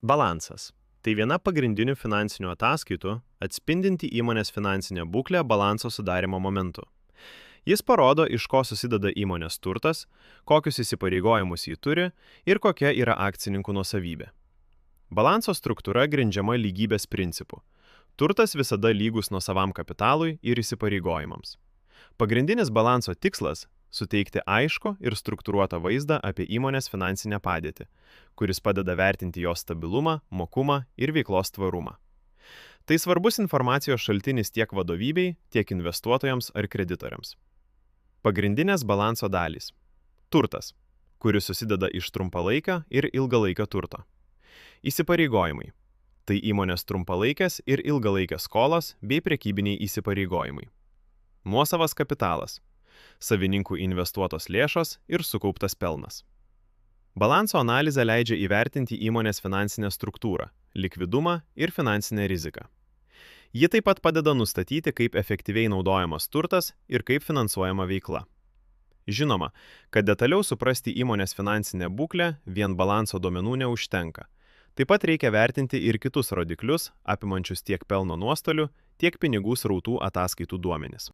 Balansas. Tai viena pagrindinių finansinių ataskaitų, atspindinti įmonės finansinę būklę balanso sudarimo momentu. Jis parodo, iš ko susideda įmonės turtas, kokius įsipareigojimus jį turi ir kokia yra akcininkų nuosavybė. Balanso struktūra grindžiama lygybės principu. Turtas visada lygus nuosavam kapitalui ir įsipareigojimams. Pagrindinis balanso tikslas – suteikti aiškų ir struktūruotą vaizdą apie įmonės finansinę padėtį, kuris padeda vertinti jos stabilumą, mokumą ir veiklos tvarumą. Tai svarbus informacijos šaltinis tiek vadovybei, tiek investuotojams ar kreditoriams. Pagrindinės balanso dalys. Turtas, kuris susideda iš trumpalaikio ir ilgalaikio turto. Įsipareigojimai. Tai įmonės trumpalaikės ir ilgalaikės skolos bei prekybiniai įsipareigojimai. Nuosavas kapitalas. Savininkų investuotos lėšos ir sukauptas pelnas. Balanso analizė leidžia įvertinti įmonės finansinę struktūrą, likvidumą ir finansinę riziką. Ji taip pat padeda nustatyti, kaip efektyviai naudojamas turtas ir kaip finansuojama veikla. Žinoma, kad detaliau suprasti įmonės finansinę būklę, vien balanso duomenų neužtenka. Taip pat reikia vertinti ir kitus rodiklius, apimančius tiek pelno nuostolių, tiek pinigų srautų ataskaitų duomenis.